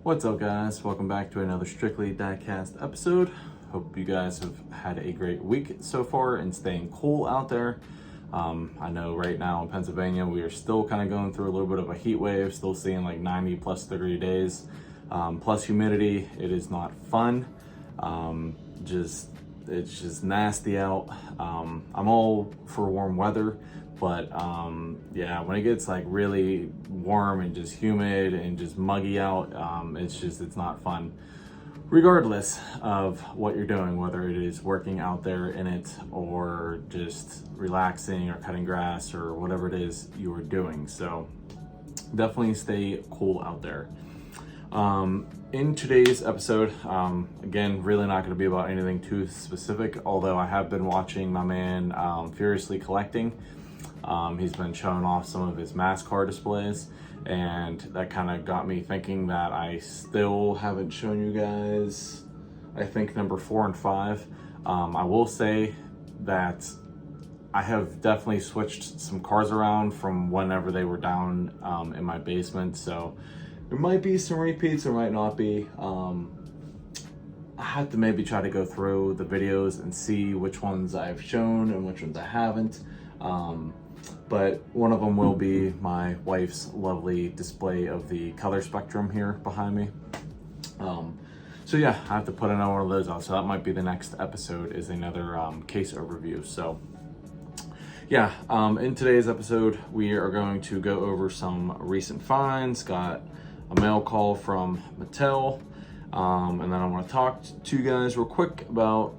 What's up, guys? Welcome back to another Strictly Diecast episode. Hope you guys have had a great week so far and staying cool out there. I know right now in Pennsylvania we are still kind of going through a little bit of a heat wave, still seeing like 90+ degree days, plus humidity. It is not fun. It's just nasty out. I'm all for warm weather, but yeah, when it gets like really warm and just humid and just muggy out, it's not fun. Regardless of what you're doing, whether it is working out there in it or just relaxing or cutting grass or whatever it is you are doing. So definitely stay cool out there. In today's episode, again, really not going to be about anything too specific, although I have been watching my man furiously collecting. He's been showing off some of his NASCAR displays, and that kind of got me thinking that I still haven't shown you guys, I think, number 4 and 5. I will say that I have definitely switched some cars around from whenever they were down in my basement, so there might be some repeats, there might not be. I have to maybe try to go through the videos and see which ones I've shown and which ones I haven't. But one of them will be my wife's lovely display of the color spectrum here behind me. So yeah, I have to put another one of those out. So that might be the next episode, is another case overview. So yeah, in today's episode, we are going to go over some recent finds. Got a mail call from Mattel, and then I want to talk to you guys real quick about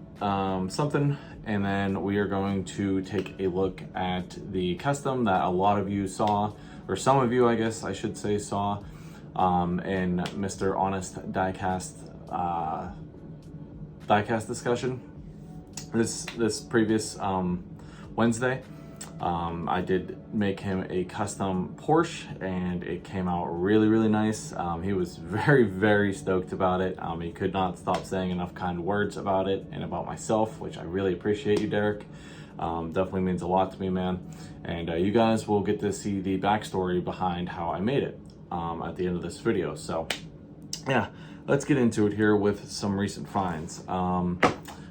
something, and then we are going to take a look at the custom that a lot of you saw, or some of you, I guess I should say, saw in Mr. Honest Diecast discussion this previous Wednesday. I did make him a custom Porsche, and it came out really nice. He was very stoked about it. He could not stop saying enough kind words about it and about myself, which I really appreciate you, Derek. Definitely means a lot to me, man. And you guys will get to see the backstory behind how I made it at the end of this video. So yeah, let's get into it here with some recent finds.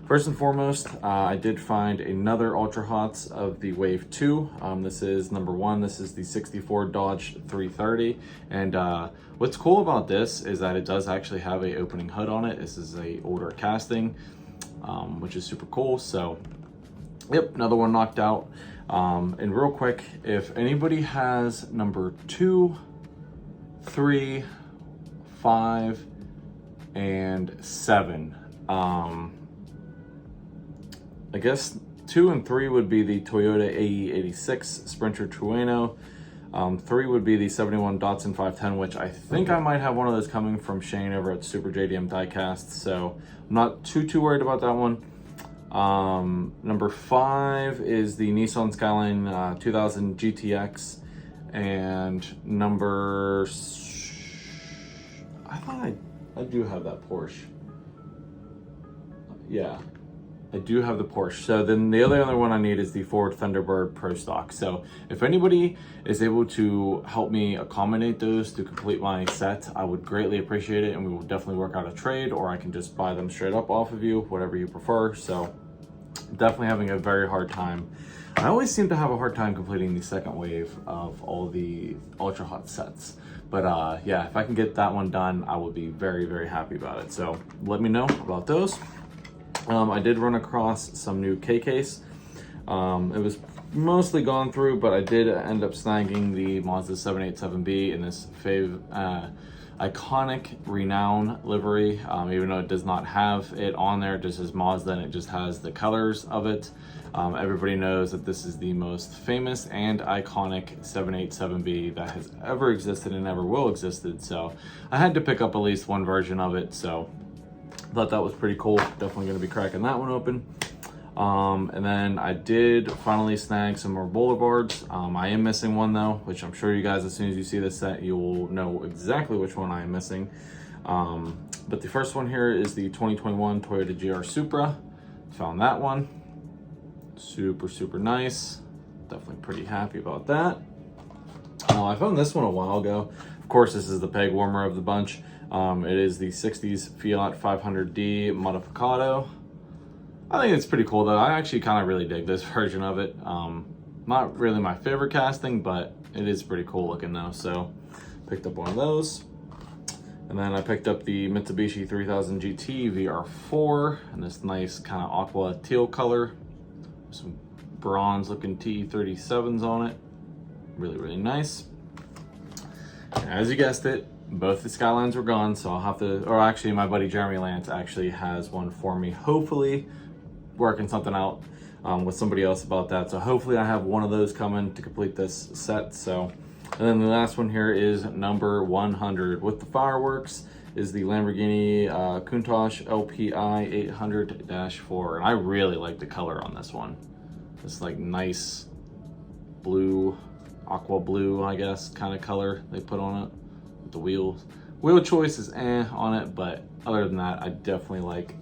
First and foremost, I did find another Ultra Hots of the Wave 2. This is number 1. This is the 64 Dodge 330. And what's cool about this is that it does actually have a opening hood on it. This is a older casting, which is super cool. So, yep, another one knocked out. And real quick, if anybody has number 2, 3, 5, and 7, I guess 2 and 3 would be the Toyota AE86 Sprinter Trueno. 3 would be the 71 Datsun 510, which I think I might have one of those coming from Shane over at Super JDM Diecast, so I'm not too worried about that one. Number 5 is the Nissan Skyline 2000 GTX, and I thought I do have that Porsche. Yeah, I do have the Porsche. So then the other one I need is the Ford Thunderbird Pro Stock. So if anybody is able to help me accommodate those to complete my set, I would greatly appreciate it, and we will definitely work out a trade, or I can just buy them straight up off of you, whatever you prefer. So definitely having a very hard time. I always seem to have a hard time completing the second wave of all the Ultra Hot sets. But yeah, if I can get that one done, I would be very happy about it. So let me know about those. I did run across some new K-Case. It was mostly gone through, but I did end up snagging the Mazda 787B in this iconic Renown livery. Even though it does not have it on there, it just says Mazda and it just has the colors of it. Everybody knows that this is the most famous and iconic 787B that has ever existed and ever will existed. So I had to pick up at least one version of it. So thought that was pretty cool. Definitely going to be cracking that one open. And then I did finally snag some more boulevards. I am missing one though, which I'm sure you guys, as soon as you see this set, you will know exactly which one I am missing. But the first one here is the 2021 Toyota GR Supra. Found that one. Super nice. Definitely pretty happy about that. I found this one a while ago. Of course, this is the peg warmer of the bunch. It is the 60s Fiat 500D Modificato. I think it's pretty cool though. I actually kind of really dig this version of it. Not really my favorite casting, but it is pretty cool looking though. So picked up one of those. And then I picked up the Mitsubishi 3000 GT VR4 in this nice kind of aqua teal color. Some bronze looking T37s on it. Really, really nice. And as you guessed it, both the Skylines were gone, so I'll have to, or actually my buddy Jeremy Lance actually has one for me. Hopefully working something out with somebody else about that. So hopefully I have one of those coming to complete this set. So, and then the last one here is number 100 with the fireworks is the Lamborghini Countach LPI 800-4. And I really like the color on this one. It's like nice blue, aqua blue, I guess, kind of color they put on it. With the wheels. Wheel choice is on it, but other than that, I definitely like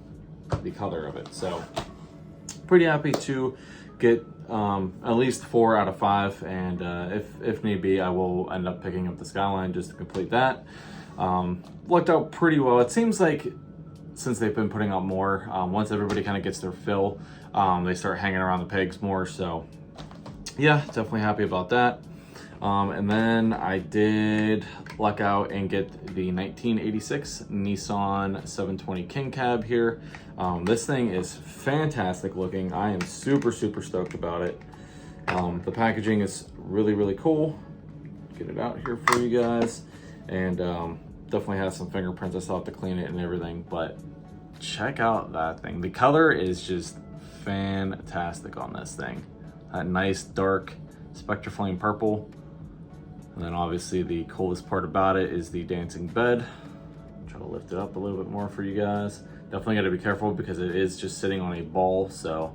the color of it. So pretty happy to get at least 4 out of 5, and if need be, I will end up picking up the Skyline just to complete that. Worked out pretty well. It seems like since they've been putting out more, once everybody kind of gets their fill, they start hanging around the pegs more. So yeah, definitely happy about that. And then I did luck out and get the 1986 Nissan 720 King Cab here. This thing is fantastic looking. I am super stoked about it. The packaging is really, really cool. Get it out here for you guys. And definitely has some fingerprints. I still have to clean it and everything, but check out that thing. The color is just fantastic on this thing. That nice dark Spectraflame purple. And then obviously the coolest part about it is the dancing bed. Try to lift it up a little bit more for you guys. Definitely got to be careful because it is just sitting on a ball. So,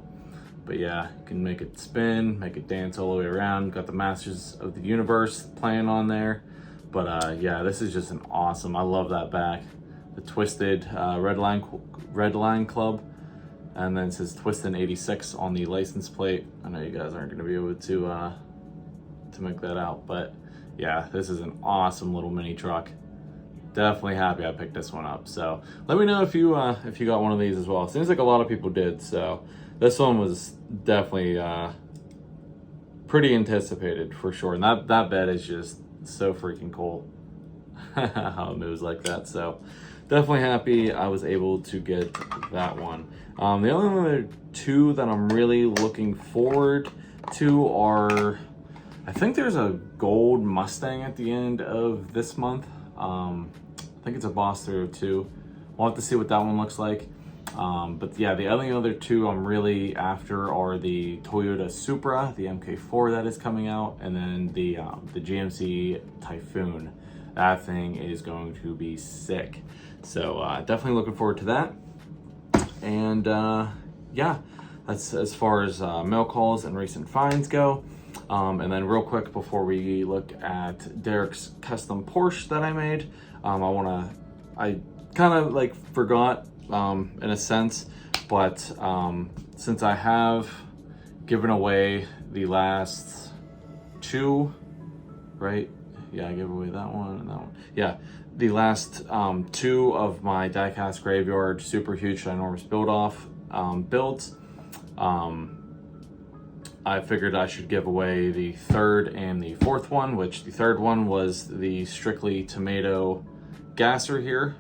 but yeah, you can make it spin, make it dance all the way around. Got the Masters of the Universe playing on there. But yeah, this is just an awesome. I love that back. The twisted red line club, and then it says Twistin 86 on the license plate. I know you guys aren't going to be able to make that out, but yeah, this is an awesome little mini truck. Definitely happy I picked this one up. So let me know if you got one of these as well. Seems like a lot of people did. So this one was definitely pretty anticipated for sure. And that bed is just so freaking cool. How it moves like that. So definitely happy I was able to get that one. The only other two that I'm really looking forward to are, I think there's a gold Mustang at the end of this month. I think it's a Boss 302. We'll have to see what that one looks like. But yeah, the only other two I'm really after are the Toyota Supra, the MK4 that is coming out, and then the GMC Typhoon. That thing is going to be sick. So definitely looking forward to that. And yeah, that's as far as mail calls and recent finds go. And then real quick before we look at Derek's custom Porsche that I made, I kind of like forgot in a sense, but since I have given away the last two, right? Yeah, I gave away that one and that one. Yeah, the last two of my diecast graveyard super huge ginormous build off builds. I figured I should give away the third and the fourth one, which the third one was the Strictly Tomato Gasser here.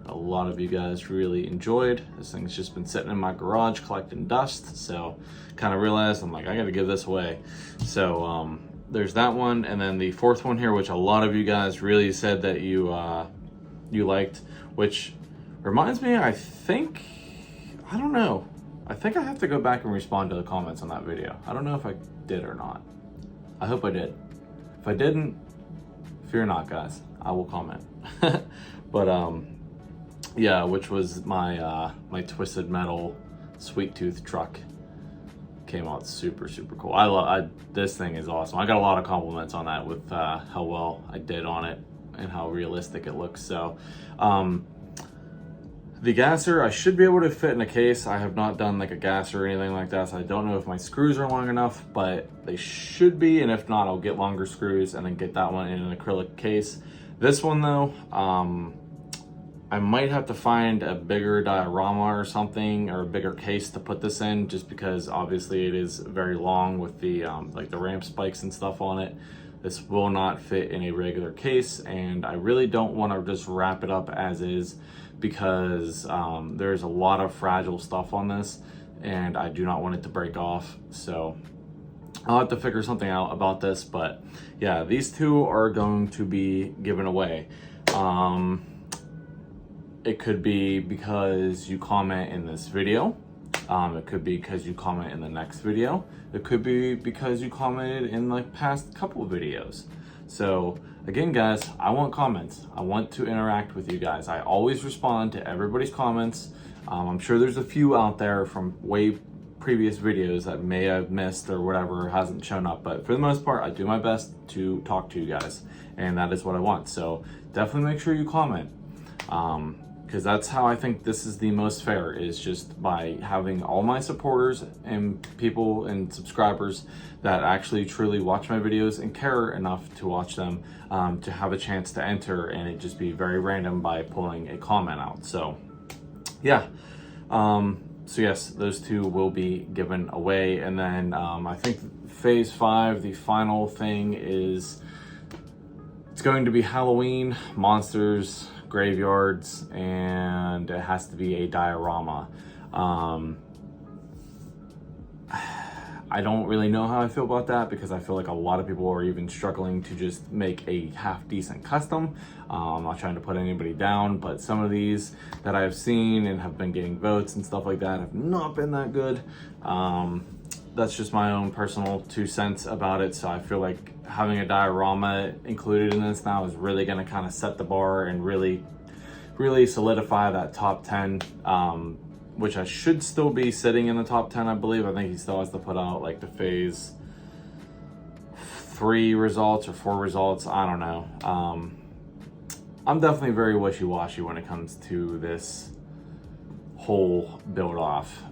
A lot of you guys really enjoyed. This thing's just been sitting in my garage collecting dust, so kind of realized I'm like, I gotta give this away. So there's that one, and then the fourth one here, which a lot of you guys really said that you liked, which reminds me, I don't know. I think I have to go back and respond to the comments on that video. I don't know if I did or not. I hope I did. If I didn't, fear not, guys. I will comment. But yeah, which was my my Twisted Metal Sweet Tooth truck. Came out super cool. This thing is awesome. I got a lot of compliments on that with how well I did on it and how realistic it looks. So the gasser, I should be able to fit in a case. I have not done like a gasser or anything like that, so I don't know if my screws are long enough, but they should be, and if not, I'll get longer screws and then get that one in an acrylic case. This one though, I might have to find a bigger diorama or something, or a bigger case to put this in, just because obviously it is very long with the like the ramp spikes and stuff on it. This will not fit in a regular case, and I really don't want to just wrap it up as is, because there's a lot of fragile stuff on this and I do not want it to break off. So I'll have to figure something out about this, but yeah, these two are going to be given away. It could be because you comment in this video. It could be because you comment in the next video. It could be because you commented in like past couple of videos. So again, guys, I want comments. I want to interact with you guys. I always respond to everybody's comments. I'm sure there's a few out there from way previous videos that may have missed or whatever, hasn't shown up, but for the most part, I do my best to talk to you guys, and that is what I want. So definitely make sure you comment, because that's how I think this is the most fair, is just by having all my supporters and people and subscribers that actually truly watch my videos and care enough to watch them, to have a chance to enter, and it just be very random by pulling a comment out. So yeah, so yes, those two will be given away. And then I think phase 5, the final thing, is it's going to be Halloween, monsters, graveyards, and it has to be a diorama. I don't really know how I feel about that, because I feel like a lot of people are even struggling to just make a half decent custom. I'm not trying to put anybody down, but some of these that I've seen and have been getting votes and stuff like that have not been that good. That's just my own personal 2 cents about it. So I feel like having a diorama included in this now is really going to kind of set the bar and really solidify that top 10, which I should still be sitting in the top 10, I believe. I think he still has to put out like the phase 3 results or 4 results. I don't know. I'm definitely very wishy-washy when it comes to this whole build off,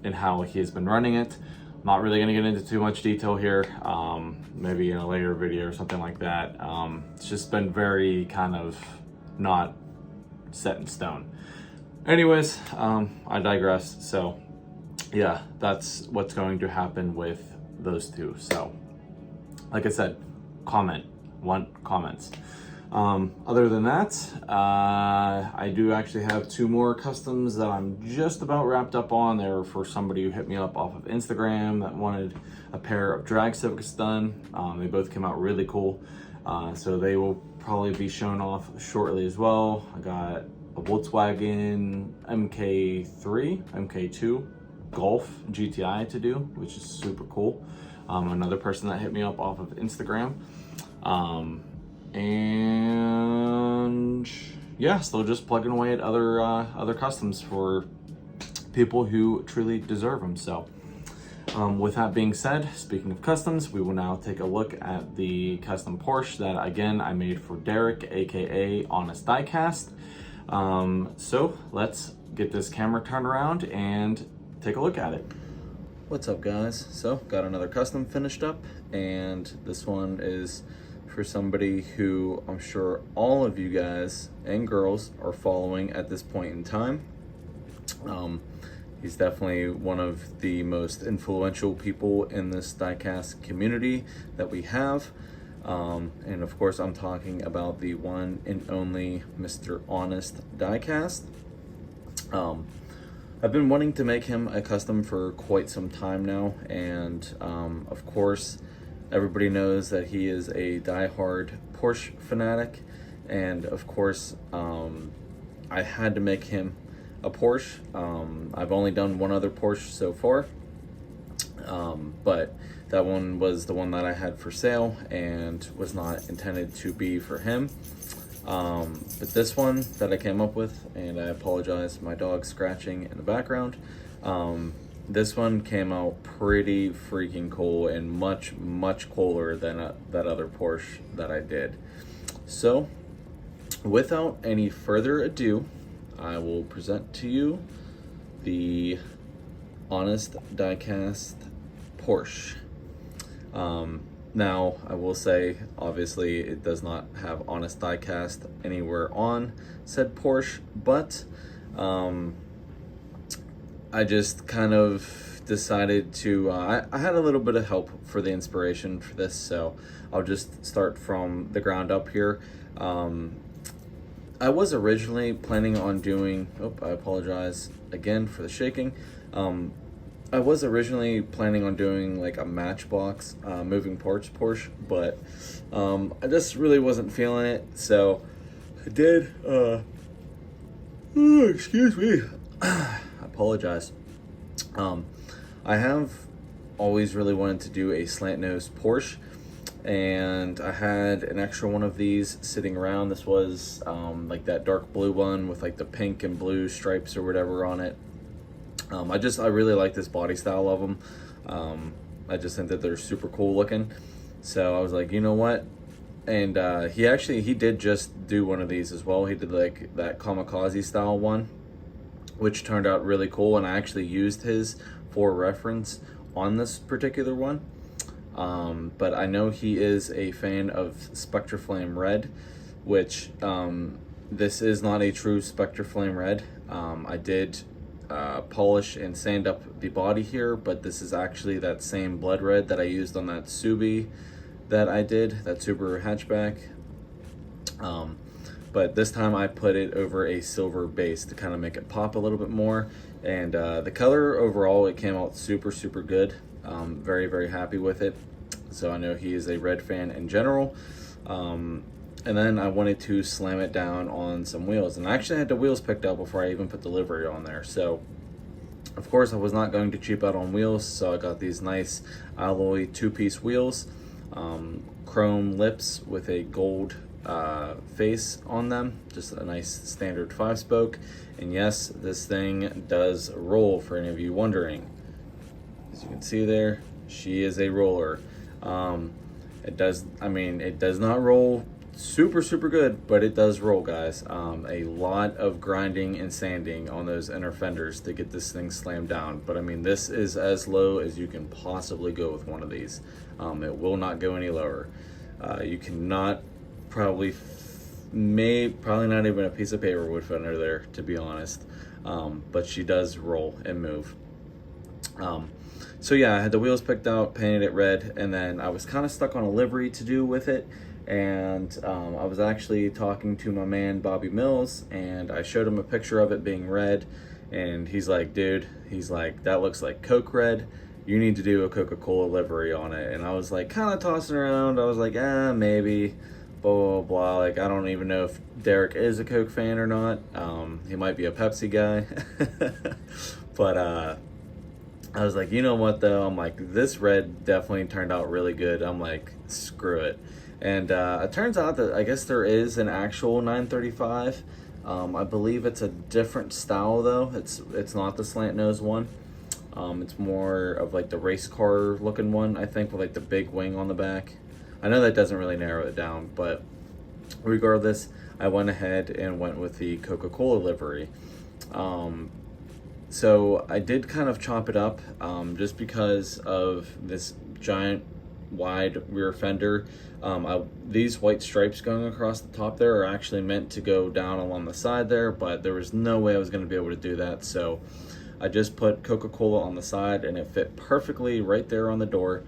and how he has been running it. I'm not really gonna get into too much detail here. Maybe in a later video or something like that. It's just been very kind of not set in stone. Anyways, I digress. So yeah, that's what's going to happen with those two. So like I said, want comments. Other than that, I do actually have 2 more customs that I'm just about wrapped up on. They were for somebody who hit me up off of Instagram that wanted a pair of drag Civics done. They both came out really cool. So they will probably be shown off shortly as well. I got a Volkswagen MK2 Golf GTI to do, which is super cool. Another person that hit me up off of Instagram. And yeah, still just plugging away at other customs for people who truly deserve them. So with that being said, speaking of customs, we will now take a look at the custom Porsche that again I made for Derek, aka Honest Diecast. So let's get this camera turned around and take a look at it. What's up, guys? So got another custom finished up, and this one is for somebody who I'm sure all of you guys and girls are following at this point in time. He's definitely one of the most influential people in this diecast community that we have. And of course, I'm talking about the one and only Mr. Honest Diecast. I've been wanting to make him a custom for quite some time now, and of course, everybody knows that he is a diehard Porsche fanatic, and of course, I had to make him a Porsche. I've only done one other Porsche so far, but that one was the one that I had for sale and was not intended to be for him. But this one that I came up with, and I apologize, my dog's scratching in the background. This one came out pretty freaking cool and much cooler than that other Porsche that I did. So without any further ado, I will present to you the Honest Diecast Porsche. Now, I will say, obviously, it does not have honest die cast anywhere on said Porsche, but I just kind of decided to, I had a little bit of help for the inspiration for this, so I'll just start from the ground up here. I was originally planning on doing, I apologize again for the shaking. I was originally planning on doing like a Matchbox moving parts Porsche, but I just really wasn't feeling it, so I did, excuse me, I apologize. I have always really wanted to do a slant nose Porsche, and I had an extra one of these sitting around. This was like that dark blue one with like the pink and blue stripes or whatever on it. I really like this body style of them. I just think that they're super cool looking. So I was like, you know what? And he did just do one of these as well. He did like that kamikaze style one, which turned out really cool. And I actually used his for reference on this particular one. But I know he is a fan of Spectre Flame Red, which this is not a true Spectre Flame Red. I did polish and sand up the body here, but this is actually that same blood red that I used on that Subi that I did, that Subaru hatchback. But this time I put it over a silver base to kind of make it pop a little bit more. And the color overall, it came out super, super good. Very, very happy with it. So I know he is a red fan in general. And then I wanted to slam it down on some wheels. And I actually had the wheels picked out before I even put the livery on there. So, of course, I was not going to cheap out on wheels. So I got these nice alloy two-piece wheels. Chrome lips with a gold face on them. Just a nice standard 5-spoke. And yes, this thing does roll, for any of you wondering. As you can see there, she is a roller. It does not roll super, super good, but it does roll, guys. A lot of grinding and sanding on those inner fenders to get this thing slammed down. But I mean, this is as low as you can possibly go with one of these. It will not go any lower. You cannot probably not even a piece of paper wood fender there, to be honest. But she does roll and move. So yeah, I had the wheels picked out, painted it red, and then I was kind of stuck on a livery to do with it. And I was actually talking to my man Bobby Mills, and I showed him a picture of it being red, and he's like, dude, that looks like Coke red. You need to do a Coca-Cola livery on it. And I was like kind of tossing around. I was like, maybe, blah, blah, blah. Like, I don't even know if Derek is a Coke fan or not. He might be a Pepsi guy. But I was like, you know what though? I'm like, this red definitely turned out really good. I'm like, screw it. And it turns out that I guess there is an actual 935. I believe it's a different style though. It's not the slant nose one. It's more of like the race car looking one, I think, with like the big wing on the back. I know that doesn't really narrow it down, but regardless, I went ahead and went with the Coca-Cola livery. So I did kind of chop it up just because of this giant wide rear fender. These white stripes going across the top there are actually meant to go down along the side there, but there was no way I was going to be able to do that. So I just put Coca-Cola on the side, and it fit perfectly right there on the door.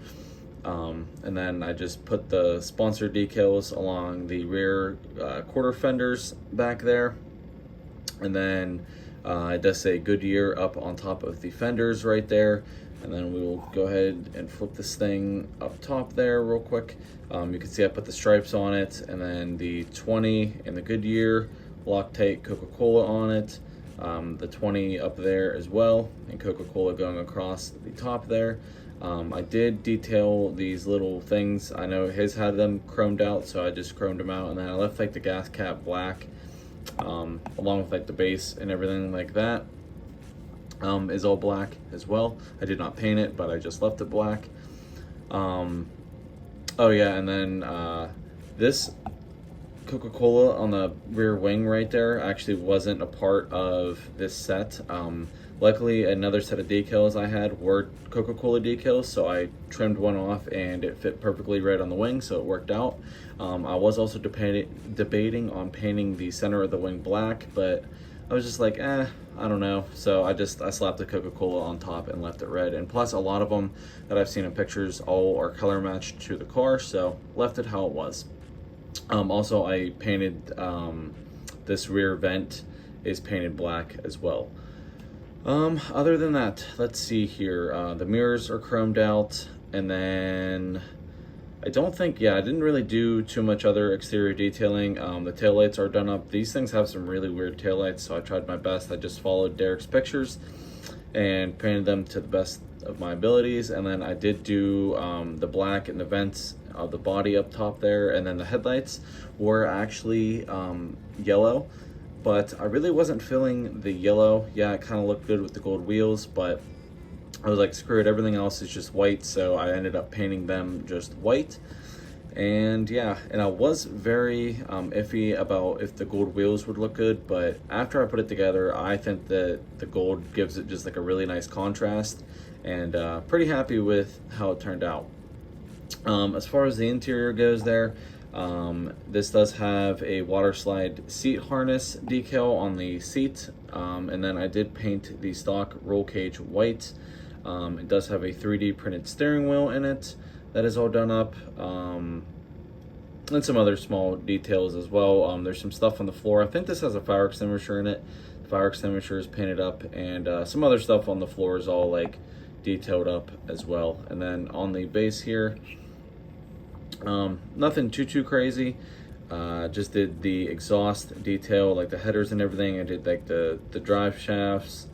And then I just put the sponsor decals along the rear quarter fenders back there. And then it does say Goodyear up on top of the fenders right there. And then we will go ahead and flip this thing up top there real quick. You can see I put the stripes on it, and then the 20 and the Goodyear Loctite Coca-Cola on it. The 20 up there as well, and Coca-Cola going across the top there. I did detail these little things. I know his had them chromed out, so I just chromed them out, and then I left like the gas cap black, along with like the base and everything like that. Is all black as well. I did not paint it, but I just left it black. Oh yeah, and then this Coca-Cola on the rear wing right there actually wasn't a part of this set. Luckily, another set of decals I had were Coca-Cola decals, so I trimmed one off and it fit perfectly right on the wing, so it worked out. I was also debating on painting the center of the wing black, but I was just like, I don't know. So I slapped the Coca-Cola on top and left it red. And plus, a lot of them that I've seen in pictures all are color matched to the car, so left it how it was. Also, I painted this rear vent is painted black as well. Other than that, let's see here. The mirrors are chromed out, and then I didn't really do too much other exterior detailing. The taillights are done up. These things have some really weird taillights, so I tried my best. I just followed Derek's pictures and painted them to the best of my abilities. And then I did do the black and the vents of the body up top there, and then the headlights were actually yellow. But I really wasn't feeling the yellow. Yeah, it kind of looked good with the gold wheels, but I was like, screw it, everything else is just white, so I ended up painting them just white. And yeah, and I was very iffy about if the gold wheels would look good, but after I put it together, I think that the gold gives it just like a really nice contrast, and pretty happy with how it turned out. As far as the interior goes there, this does have a water slide seat harness decal on the seat, and then I did paint the stock roll cage white. It does have a 3D printed steering wheel in it that is all done up, and some other small details as well. There's some stuff on the floor. I think this has a fire extinguisher in it. The fire extinguisher is painted up, and some other stuff on the floor is all like detailed up as well. And then on the base here, nothing too crazy. Just did the exhaust detail, like the headers and everything. I did like the drive shafts,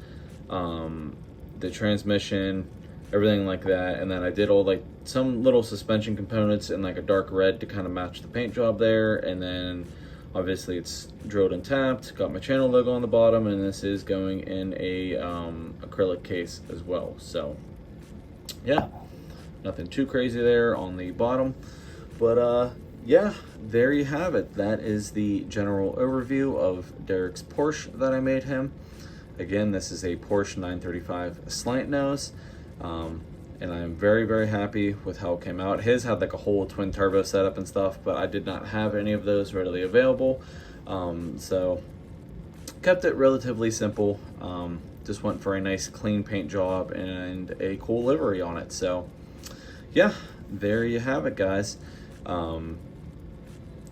the transmission, everything like that. And then I did all like some little suspension components in like a dark red to kind of match the paint job there. And then obviously it's drilled and tapped, got my channel logo on the bottom, and this is going in a acrylic case as well. So yeah, nothing too crazy there on the bottom. But yeah, there you have it. That is the general overview of Derek's Porsche that I made him. Again, this is a Porsche 935 slant nose, and I'm very happy with how it came out. His had like a whole twin turbo setup and stuff, but I did not have any of those readily available, so kept it relatively simple. Just went for a nice clean paint job and a cool livery on it. So yeah, there you have it, guys.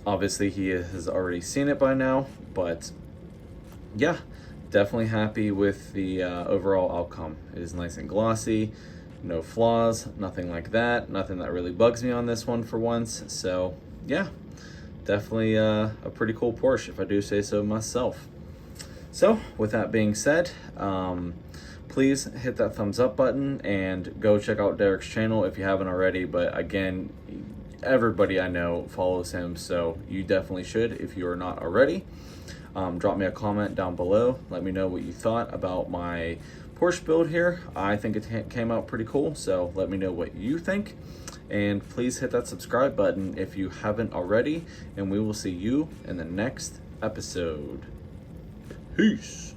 Obviously he has already seen it by now, but yeah, definitely happy with the overall outcome. It is nice and glossy, no flaws, nothing like that, nothing that really bugs me on this one for once. So yeah, definitely a pretty cool Porsche, if I do say so myself. So with that being said, please hit that thumbs up button and go check out Derek's channel if you haven't already. But again, everybody I know follows him, so you definitely should if you are not already. Drop me a comment down below. Let me know what you thought about my Porsche build here. I think it came out pretty cool, so let me know what you think. And please hit that subscribe button if you haven't already, and we will see you in the next episode. Peace.